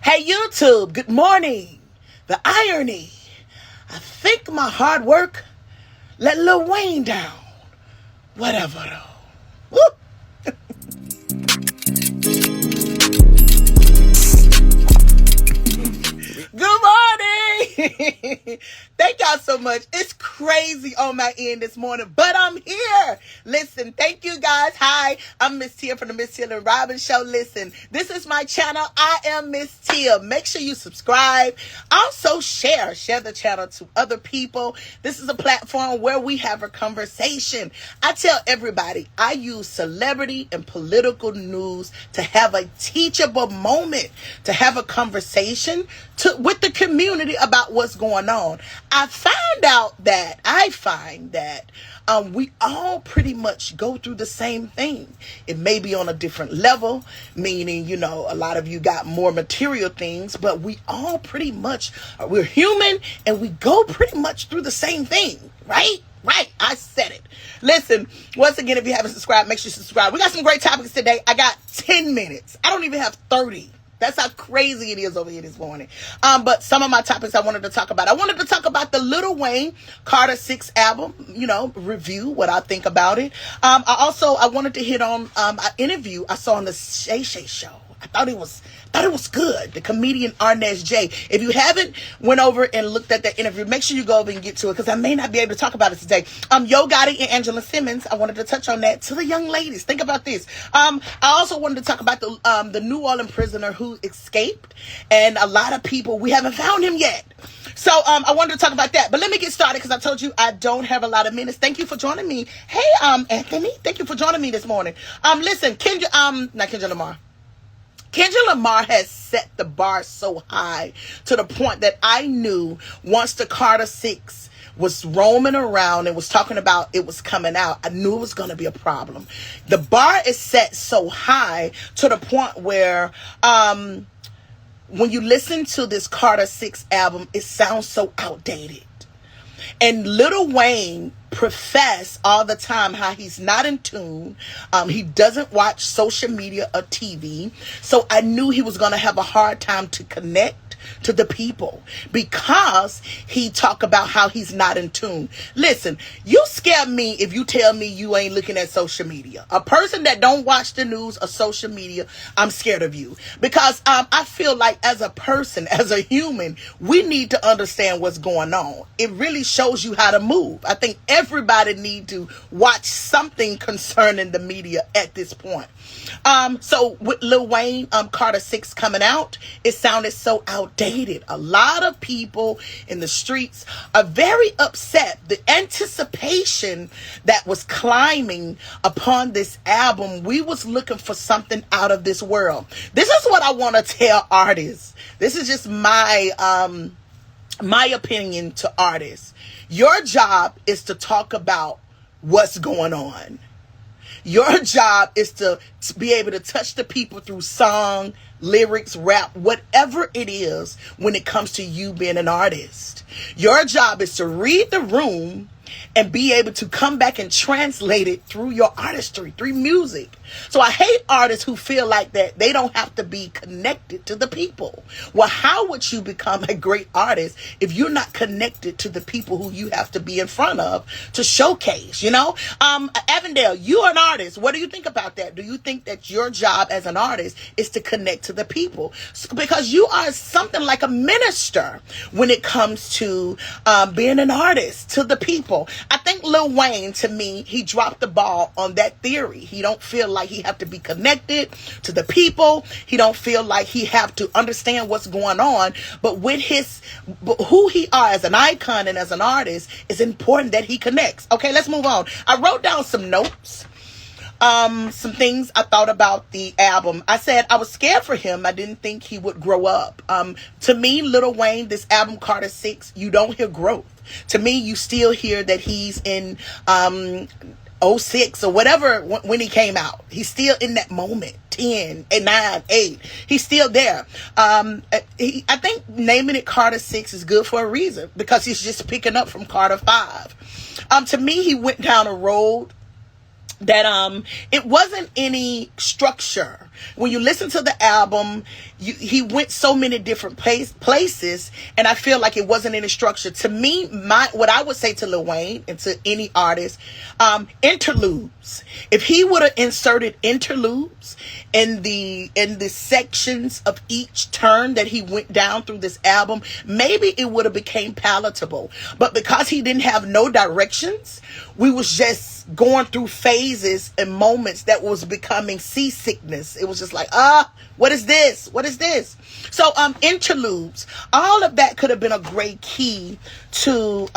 Hey YouTube, good morning. The irony. I think my hard work let Lil Wayne down. Whatever though. Woo. Good morning. Thank y'all so much. It's crazy on my end this morning, but I'm here. Listen, thank you guys. Hi, I'm Miss Tia from the Miss Tia and Robin Show. Listen, this is my channel. I am Miss Tia. Make sure you subscribe. Also share the channel to other people. This is a platform where we have a conversation. I tell everybody I use celebrity and political news to have a teachable moment, to have a conversation with the community about what's going on. I find that we all pretty much go through the same thing. It may be on a different level, meaning, a lot of you got more material things, but we all pretty much, we're human and we go pretty much through the same thing, right? Right, I said it. Listen, once again, if you haven't subscribed, make sure you subscribe. We got some great topics today. I got 10 minutes. I don't even have 30. That's how crazy it is over here this morning. But some of my topics I wanted to talk about. I wanted to talk about the Lil Wayne Carter 6 album, review, what I think about it. I wanted to hit on an interview I saw on the Shay Shay Show. I thought it was good. The comedian Arnez J. If you haven't went over and looked at that interview, make sure you go over and get to it because I may not be able to talk about it today. Gotti and Simmons. I wanted to touch on that to the young ladies. Think about this. I also wanted to talk about the New Orleans prisoner who escaped, and a lot of people, we haven't found him yet. So I wanted to talk about that. But let me get started because I told you I don't have a lot of minutes. Thank you for joining me. Hey, Anthony, thank you for joining me this morning. Listen, Kendrick Lamar has set the bar so high to the point that I knew once the Carter 6 was roaming around and was talking about it was coming out, I knew it was going to be a problem. The bar is set so high to the point where when you listen to this Carter 6 album, it sounds so outdated. And Lil Wayne profess all the time how he's not in tune. He doesn't watch social media or TV. So I knew he was going to have a hard time to connect to the people because he talk about how he's not in tune. Listen, you scare me if you tell me you ain't looking at social media. A person that don't watch the news or social media, I'm scared of you because I feel like as a person, as a human, we need to understand what's going on. It really shows you how to move. I think everybody need to watch something concerning the media at this point. So with Lil Wayne, Carter 6 coming out, it sounded so outdated. A lot of people in the streets are very upset. The anticipation that was climbing upon this album, we was looking for something out of this world. This is what I want to tell artists. This is just my opinion to artists. Your job is to talk about what's going on. Your job is to be able to touch the people through song, lyrics, rap, whatever it is when it comes to you being an artist. Your job is to read the room and be able to come back and translate it through your artistry, through music. So I hate artists who feel like that they don't have to be connected to the people. Well, how would you become a great artist if you're not connected to the people who you have to be in front of to showcase, Avondale, you're an artist. What do you think about that? Do you think that your job as an artist is to connect to the people? Because you are something like a minister when it comes to being an artist to the people. I think Lil Wayne, to me, he dropped the ball on that theory. He don't feel like he have to be connected to the people. He don't feel like he have to understand what's going on. But with who he are as an icon and as an artist, it's important that he connects. Okay, let's move on. I wrote down some notes. Some things I thought about the album. I said I was scared for him. I didn't think he would grow up. To me, Lil Wayne, this album Carter 6, you don't hear growth. To me, you still hear that he's in 06 or whatever when he came out. He's still in that moment. 10, 9, 8. He's still there. I think naming it Carter 6 is good for a reason because he's just picking up from Carter 5. To me, he went down a road that it wasn't any structure. When you listen to the album, he went so many different places, and I feel like it wasn't any structure. To me, what I would say to Lil Wayne and to any artist, interludes. If he would have inserted interludes in the sections of each turn that he went down through this album, maybe it would have became palatable. But because he didn't have no directions, we was just going through phases and moments that was becoming seasickness. It was just like, what is this? What is this? So interludes, all of that could have been a great key to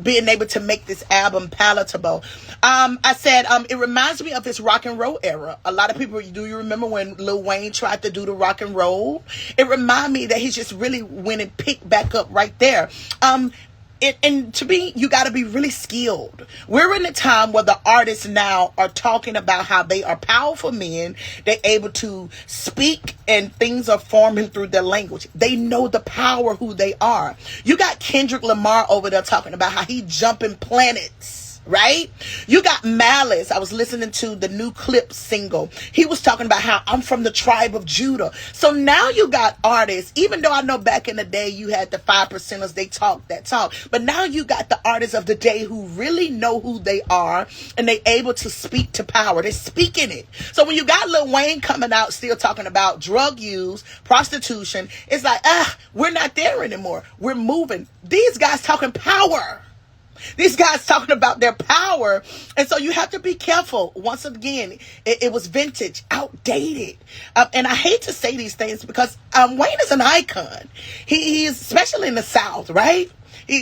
being able to make this album palatable. I said it reminds me of his rock and roll era. A lot of people, do you remember when Lil Wayne tried to do the rock and roll? It reminded me that he just really went and picked back up right there. And to me, you got to be really skilled. We're in a time where the artists now are talking about how they are powerful men. They're able to speak and things are forming through their language. They know the power who they are. You got Kendrick Lamar over there talking about how he jumping planets. Right? You got Malice. I was listening to the new Clip single. He was talking about how I'm from the tribe of Judah. So now you got artists, even though I know back in the day you had the 5%ers, they talk that talk. But now you got the artists of the day who really know who they are and they able to speak to power. They're speaking it. So when you got Lil Wayne coming out still talking about drug use, prostitution, it's like, we're not there anymore. We're moving. These guys talking power. These guys talking about their power. And so you have to be careful. Once again, it was vintage, outdated. And I hate to say these things because Wayne is an icon. He is, especially in the South, right?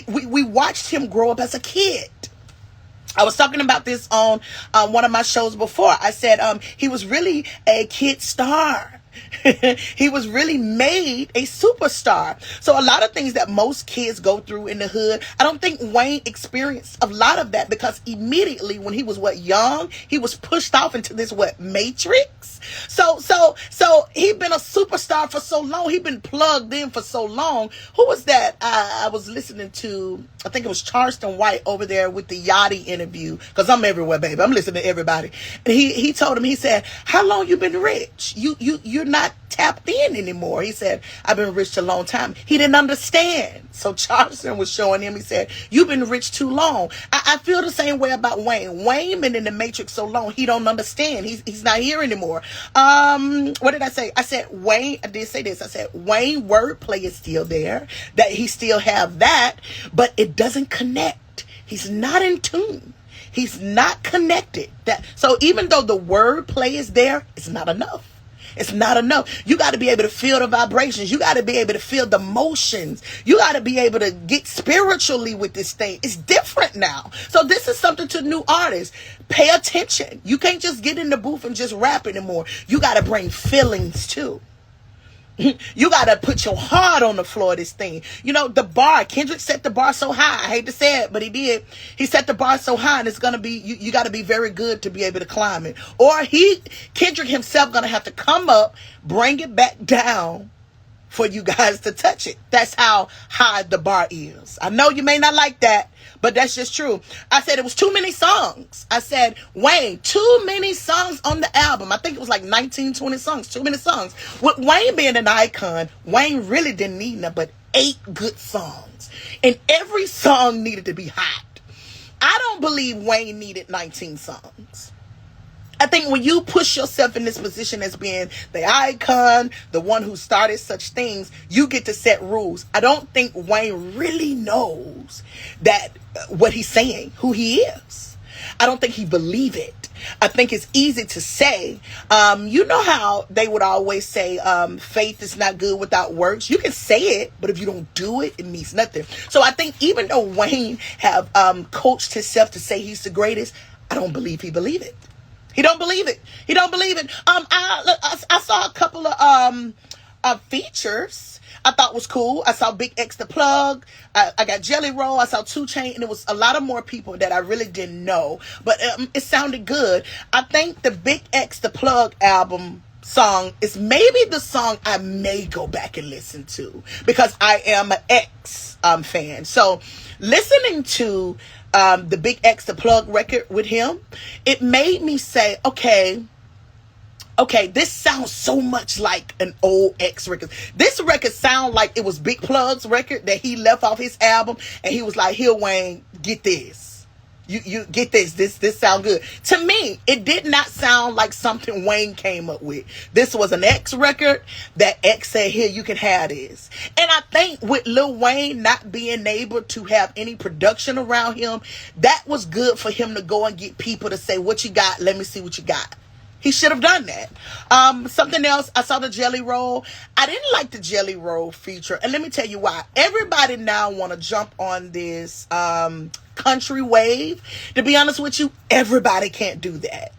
We watched him grow up as a kid. I was talking about this on one of my shows before. I said he was really a kid star. He was really made a superstar. So a lot of things that most kids go through in the hood, I don't think Wayne experienced a lot of that because immediately when he was young, he was pushed off into this matrix. So he'd been a superstar for so long. He'd been plugged in for so long. Who was that? I was listening to, I think it was Charleston White over there with the Gotti interview, because I'm everywhere, baby. I'm listening to everybody. And he told him, he said, how long you been rich? You're not tapped in anymore. He said, I've been rich a long time. He didn't understand. So Charleston was showing him, he said, you've been rich too long. I feel the same way about Wayne. Wayne been in the matrix so long, he don't understand. He's not here anymore. What did I say? I said Wayne, I did say this. I said Wayne wordplay is still there, that he still have that, but it doesn't connect. He's not in tune. He's not connected. So even though the wordplay is there, it's not enough. It's not enough. You got to be able to feel the vibrations. You got to be able to feel the motions. You got to be able to get spiritually with this thing. It's different now. So this is something to new artists. Pay attention. You can't just get in the booth and just rap anymore. You got to bring feelings too. You got to put your heart on the floor of this thing. You know, the bar, Kendrick set the bar so high. I hate to say it, but he did. He set the bar so high, and it's going to be, you got to be very good to be able to climb it. Or Kendrick himself going to have to come up, bring it back down for you guys to touch it. That's how high the bar is. I know you may not like that, but that's just true. I said it was too many songs. I said, Wayne, too many songs on the album. I think it was like 19, 20 songs, too many songs. With Wayne being an icon, Wayne really didn't need nothing but 8 good songs. And every song needed to be hot. I don't believe Wayne needed 19 songs. I think when you push yourself in this position as being the icon, the one who started such things, you get to set rules. I don't think Wayne really knows that what he's saying, who he is. I don't think he believes it. I think it's easy to say. You know how they would always say faith is not good without works. You can say it, but if you don't do it, it means nothing. So I think even though Wayne have coached himself to say he's the greatest, I don't believe he believes it. He don't believe it. He don't believe it. I saw a couple of features I thought was cool. I saw Big X the Plug. I got Jelly Roll. I saw 2 Chainz, and it was a lot of more people that I really didn't know. But it sounded good. I think the Big X the Plug album song is maybe the song I may go back and listen to because I am an X fan. So listening to the Big X the Plug record with him, it made me say, okay, this sounds so much like an old X record. This record sound like it was Big Plug's record that he left off his album, and he was like, here, Wayne, get this. You get this. This sound good. To me, it did not sound like something Wayne came up with. This was an X record that X said, here, you can have this. And I think with Lil Wayne not being able to have any production around him, that was good for him to go and get people to say, what you got? Let me see what you got. He should have done that. Something else, I saw the Jelly Roll. I didn't like the Jelly Roll feature. And let me tell you why. Everybody now want to jump on this country wave. To be honest with you, everybody can't do that.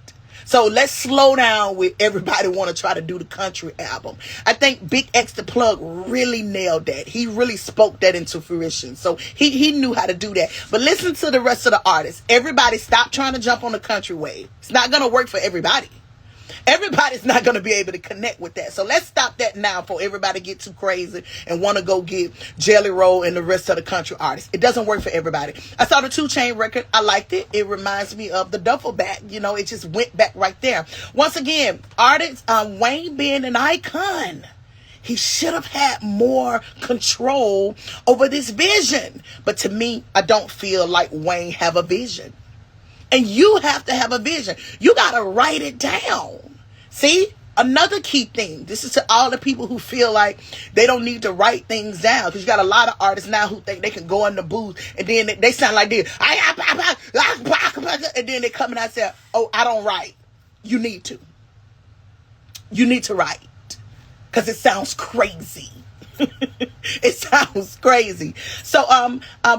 So let's slow down with everybody want to try to do the country album. I think Big X the Plug really nailed that. He really spoke that into fruition. So he knew how to do that. But listen to the rest of the artists. Everybody stop trying to jump on the country wave. It's not going to work for everybody. Everybody's not going to be able to connect with that. So let's stop that now before everybody get too crazy and want to go get Jelly Roll and the rest of the country artists. It doesn't work for everybody. I saw the 2 Chainz record. I liked it. It reminds me of the Duffel Bag. You know, it just went back right there. Once again, artists, Wayne being an icon, he should have had more control over this vision. But to me, I don't feel like Wayne have a vision. And you have to have a vision. You got to write it down. See, another key thing. This is to all the people who feel like they don't need to write things down. Because you got a lot of artists now who think they can go in the booth and then they sound like this. And then they come and I say, oh, I don't write. You need to. You need to write. Because it sounds crazy. It sounds crazy. So,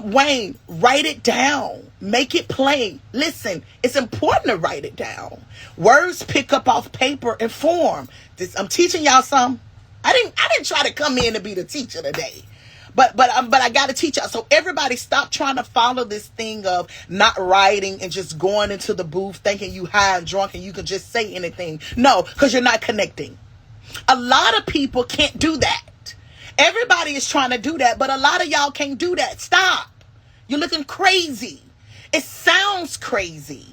Wayne, write it down. Make it plain. Listen, it's important to write it down. Words pick up off paper and form. I'm teaching y'all some. I didn't try to come in to be the teacher today. But I got to teach y'all. So everybody stop trying to follow this thing of not writing and just going into the booth thinking you high and drunk and you can just say anything. No, because you're not connecting. A lot of people can't do that. Everybody is trying to do that, but a lot of y'all can't do that. Stop. You're looking crazy. It sounds crazy.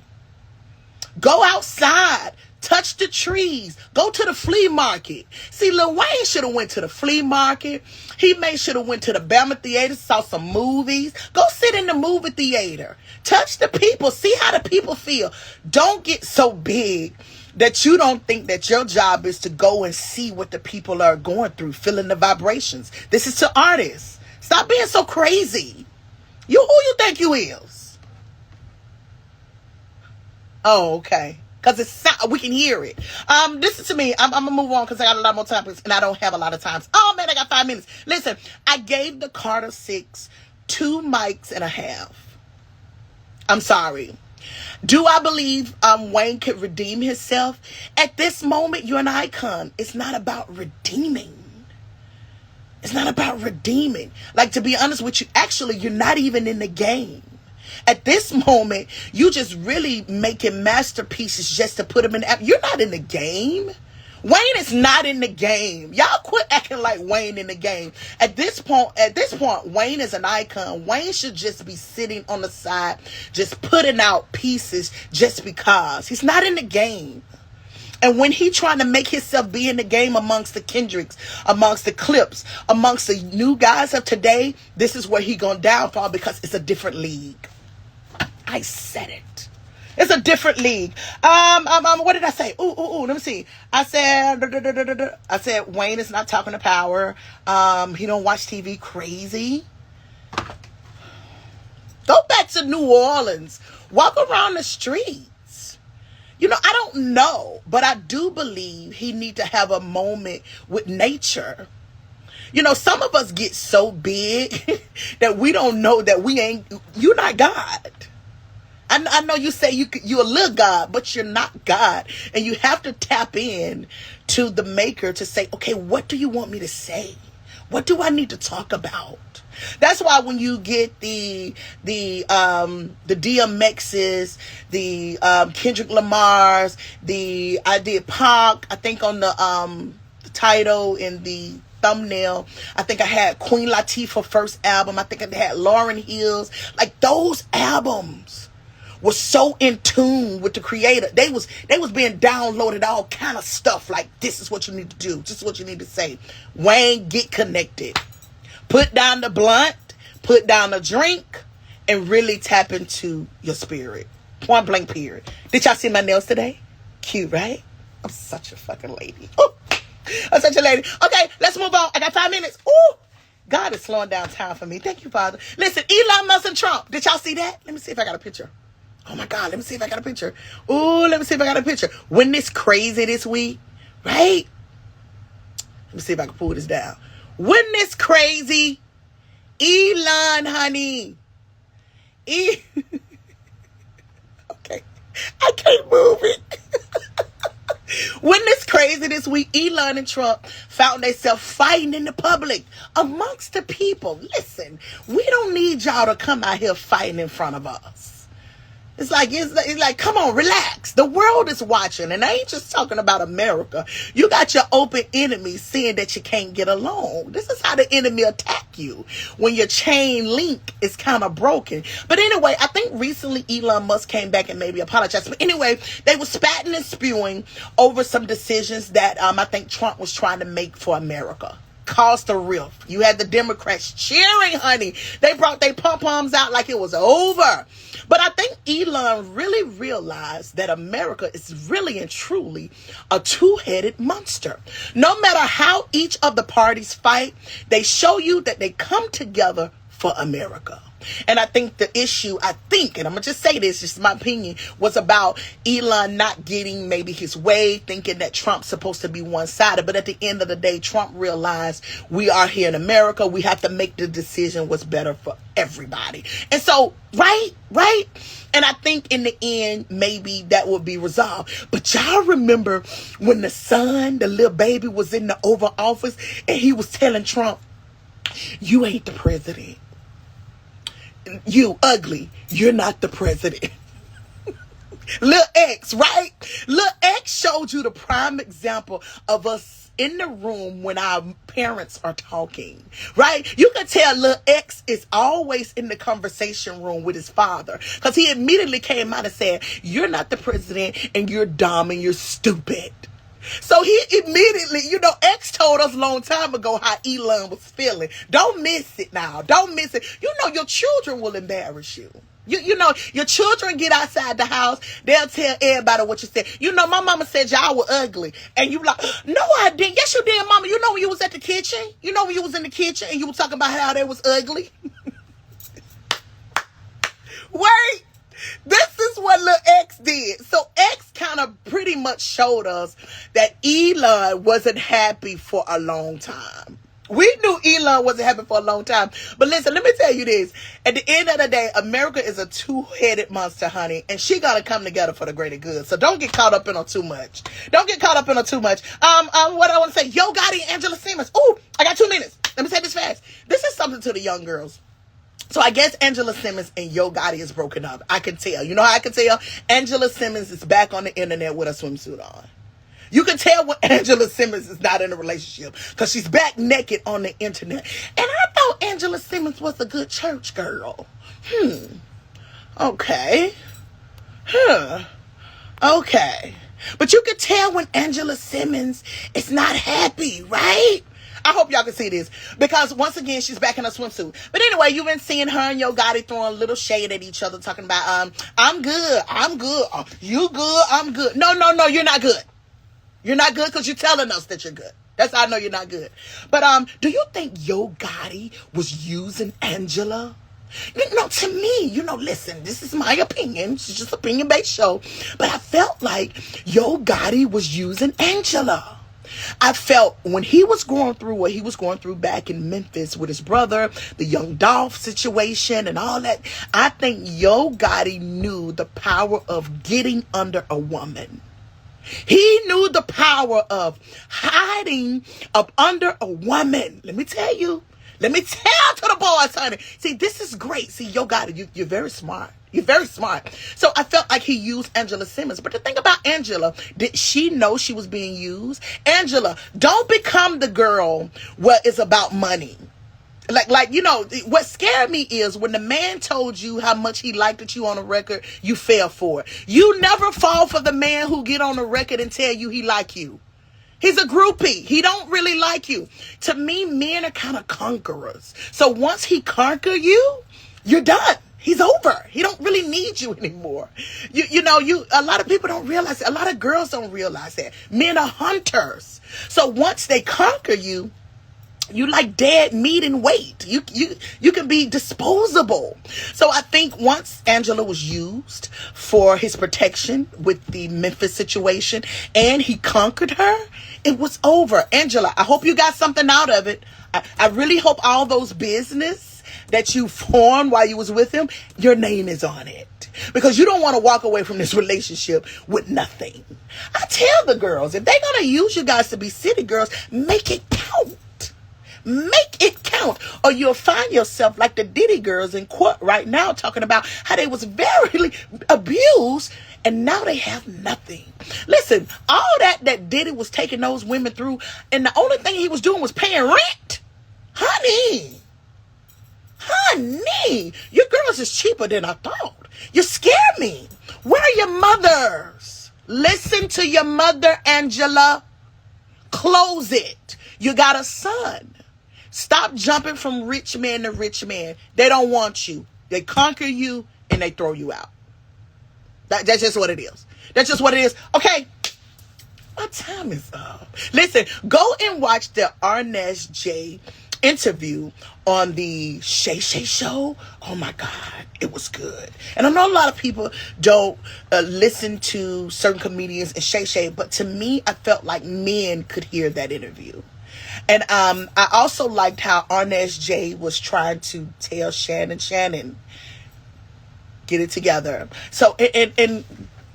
Go outside. Touch the trees. Go to the flea market. See, Lil Wayne should have went to the flea market. He should have went to the Bama Theater, saw some movies. Go sit in the movie theater. Touch the people. See how the people feel. Don't get so big that you don't think that your job is to go and see what the people are going through, feeling the vibrations. This is to artists. Stop being so crazy. Who you think you is? Oh, okay. Because we can hear it. Listen to me. I'm going to move on because I got a lot more time and I don't have a lot of time. Oh, man, I got 5 minutes. Listen, I gave the Carter 6 2 mics and a half. I'm sorry. Do I believe Wayne could redeem himself? At this moment, you're an icon. It's not about redeeming. It's not about redeeming. Like, to be honest with you, actually, you're not even in the game. At this moment, you just really making masterpieces just to put them in the app. You're not in the game. Wayne is not in the game. Y'all quit acting like Wayne in the game. At this point, Wayne is an icon. Wayne should just be sitting on the side, just putting out pieces just because. He's not in the game. And when he trying to make himself be in the game amongst the Kendricks, amongst the Clips, amongst the new guys of today, this is where he gonna downfall because it's a different league. I said it. It's a different league. What did I say? Ooh, let me see. I said Wayne is not talking to power. He don't watch TV crazy. Go back to New Orleans. Walk around the streets. You know, I don't know, but I do believe he need to have a moment with nature. You know, some of us get so big that we don't know that you're not God. I know you say you're a little God, but you're not God. And you have to tap in to the maker to say, okay, what do you want me to say? What do I need to talk about? That's why when you get the DMXs, the Kendrick Lamars, I did Pac, I think on the title in the thumbnail. I think I had Queen Latifah first album. I think I had Lauryn Hill's. Like, those albums was so in tune with the creator. They was being downloaded all kind of stuff. Like, this is what you need to do. This is what you need to say. Wayne, get connected. Put down the blunt. Put down the drink. And really tap into your spirit. Point blank period. Did y'all see my nails today? Cute, right? I'm such a fucking lady. Ooh, I'm such a lady. Okay, let's move on. I got 5 minutes. Ooh, God is slowing down time for me. Thank you, Father. Listen, Elon Musk and Trump. Did y'all see that? Let me see if I got a picture. Oh my God, let me see if I got a picture. Ooh, let me see if I got a picture. When this crazy this week, right? Let me see if I can pull this down. When this crazy, Elon, honey. Okay. I can't move it. When this crazy this week, Elon and Trump found themselves fighting in the public amongst the people. Listen, we don't need y'all to come out here fighting in front of us. It's like, come on, relax. The world is watching, and I ain't just talking about America. You got your open enemies seeing that you can't get along. This is how the enemy attack you, when your chain link is kind of broken. But anyway, I think recently Elon Musk came back and maybe apologized. But anyway, they were spatting and spewing over some decisions that I think Trump was trying to make for America. Caused a rift. You had the Democrats cheering, honey. They brought their pom-poms out like it was over. But I think Elon really realized that America is really and truly a two-headed monster. No matter how each of the parties fight, they show you that they come together for America. And I think the issue, and I'm going to just say this, just my opinion, was about Elon not getting maybe his way, thinking that Trump's supposed to be one-sided. But at the end of the day, Trump realized we are here in America. We have to make the decision what's better for everybody. And so, right? And I think in the end, maybe that will be resolved. But y'all remember when the son, the little baby, was in the Oval Office and he was telling Trump, you ain't the president. You ugly. You're not the president. Lil X, right? Lil X showed you the prime example of us in the room when our parents are talking, right? You can tell Lil X is always in the conversation room with his father, because he immediately came out and said, you're not the president and you're dumb and you're stupid. So he immediately, X told us a long time ago how Elon was feeling. Don't miss it now. Don't miss it. Your children will embarrass you. Your children get outside the house. They'll tell everybody what you said. My mama said y'all were ugly. And you like, no, I didn't. Yes, you did, mama. When you was at the kitchen? When you was in the kitchen and you were talking about how they was ugly? Wait. This is what Lil X did. So X kind of pretty much showed us that Elon wasn't happy for a long time. We knew Elon wasn't happy for a long time. But listen, let me tell you this. At the end of the day, America is a two-headed monster, honey. And she got to come together for the greater good. So don't get caught up in her too much. What I want to say, Yo Gotti and Angela Simmons. Ooh, I got 2 minutes. Let me say this fast. This is something to the young girls. So I guess Angela Simmons and Yo Gotti is broken up. I can tell. You know how I can tell? Angela Simmons is back on the internet with a swimsuit on. You can tell when Angela Simmons is not in a relationship, because she's back naked on the internet. And I thought Angela Simmons was a good church girl. Okay. Okay. But you can tell when Angela Simmons is not happy, right? I hope y'all can see this, because once again, she's back in her swimsuit. But anyway, you've been seeing her and Yo Gotti throwing a little shade at each other, talking about, I'm good. You good, I'm good. No, you're not good. You're not good because you're telling us that you're good. That's how I know you're not good. But do you think Yo Gotti was using Angela? To me, listen, this is my opinion. It's just an opinion-based show. But I felt like Yo Gotti was using Angela. I felt when he was going through what he was going through back in Memphis with his brother, the Young Dolph situation and all that, I think Yo Gotti knew the power of getting under a woman. He knew the power of hiding up under a woman. Let me tell to the boys, honey. See, this is great. See, Yo Gotti, you're very smart. You're very smart. So I felt like he used Angela Simmons. But the thing about Angela, did she know she was being used? Angela, don't become the girl where it's about money. Like, you know, what scared me is when the man told you how much he liked you on a record, you fell for it. You never fall for the man who get on the record and tell you he like you. He's a groupie. He don't really like you. To me, men are kind of conquerors. So once he conquer you, you're done. He's over. He don't really need you anymore. You know, a lot of people don't realize that. A lot of girls don't realize that. Men are hunters. So once they conquer you, you like dead meat and weight. You can be disposable. So I think once Angela was used for his protection with the Memphis situation and he conquered her, it was over. Angela, I hope you got something out of it. I really hope all those business that you formed while you was with him, your name is on it. Because you don't want to walk away from this relationship with nothing. I tell the girls, if they're going to use you guys to be city girls, make it count. Make it count, or you'll find yourself like the Diddy girls in court right now talking about how they was very abused and now they have nothing. Listen, all that Diddy was taking those women through, and the only thing he was doing was paying rent. Honey, your girls is cheaper than I thought. You scare me. Where are your mothers? Listen to your mother, Angela. Close it. You got a son. Stop jumping from rich man to rich man. They don't want you. They conquer you and they throw you out. That's just what it is. That's just what it is. Okay. My time is up. Listen, go and watch the Ernest J interview on the Shay Shay show. Oh my God, it was good. And I know a lot of people don't listen to certain comedians and Shay Shay, but to me, I felt like men could hear that interview. And I also liked how Ernest J was trying to tell Shannon, get it together. So, and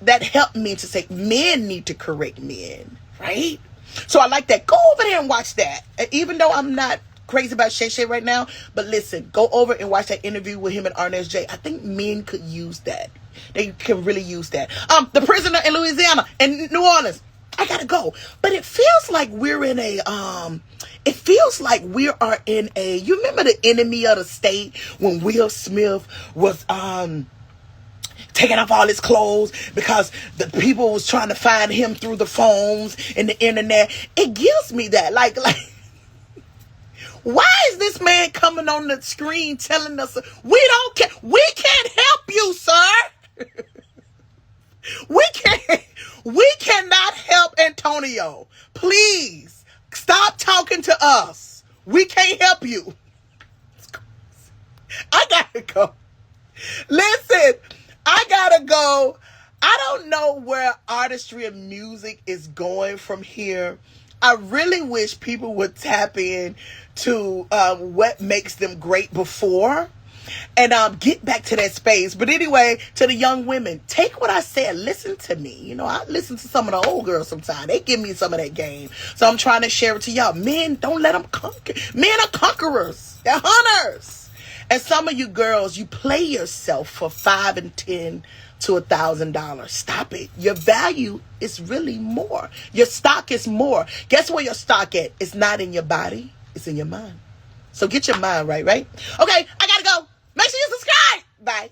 that helped me to say men need to correct men, right? So I like that. Go over there and watch that. Even though I'm not crazy about Shay Shay right now, but listen, go over and watch that interview with him and Ernest J. I think men could use that. They can really use that. The prisoner in Louisiana and New Orleans. I gotta go. But it feels like we're in a, you remember the Enemy of the State when Will Smith was, taking off all his clothes because the people was trying to find him through the phones and the internet. It gives me that. Like, why is this man coming on the screen telling us we don't care? We can't help you, sir. We cannot help Antonio. Please stop talking to us. We can't help you. I gotta go. Listen, I gotta go. I don't know where artistry and music is going from here. I really wish people would tap in to what makes them great before and get back to that space. But anyway, to the young women, take what I said. Listen to me. You know, I listen to some of the old girls sometimes. They give me some of that game. So I'm trying to share it to y'all. Men, don't let them conquer. Men are conquerors. They're hunters. And some of you girls, you play yourself for $5 and $10 to $1,000. Stop it. Your value is really more. Your stock is more. Guess where your stock at? It's not in your body. It's in your mind. So get your mind right? Okay, I gotta go. Make sure you subscribe. Bye.